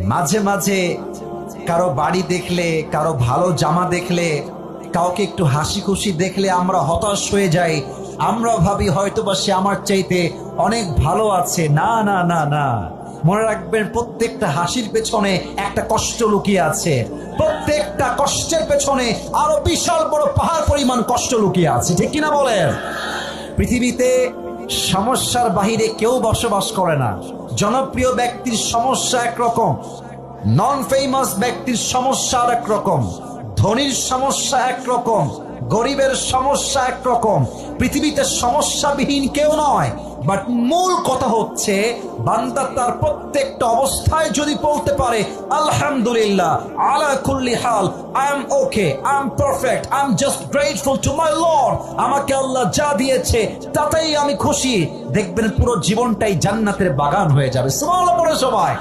মাঝে মাঝে কারো বাড়ি দেখলে, কারো ভালো জামা দেখলে, কাউকে একটু হাসি খুশি দেখলে আমরা হতাশ হয়ে যাই। আমরা ভাবি হয়তোবা সে আমার চাইতে অনেক ভালো আছে। না না না না, মনে রাখবেন প্রত্যেকটা হাসির পেছনে একটা কষ্ট লুকিয়ে আছে, প্রত্যেকটা কষ্টের পেছনে আরো বিশাল বড় পাহাড় পরিমাণ কষ্ট লুকিয়ে আছে। ঠিক কিনা বলেন? পৃথিবীতে সমস্যার বাহিরে কেউ বসবাস করে না। জনপ্রিয় ব্যক্তির সমস্যা একরকম, নন ফেমাস ব্যক্তির সমস্যা আর একরকম, ধনীর সমস্যা একরকম, গরিবের সমস্যা একরকম। পৃথিবীতে সমস্যাবিহীন কেউ নয়। বাট মূল কথা হচ্ছে বান্দা তার প্রত্যেকটা অবস্থায় যদি বলতে পারে আলহামদুলিল্লাহ আলা কুল্লি হাল, I am okay, I am perfect, I am just grateful to my lord, আমাকে আল্লাহ যা দিয়েছে তাতেই আমি খুশি, দেখবেন পুরো জীবনটাই জান্নাতের বাগান হয়ে যাবে। সুবহানাল্লাহ পড়ে সবাই।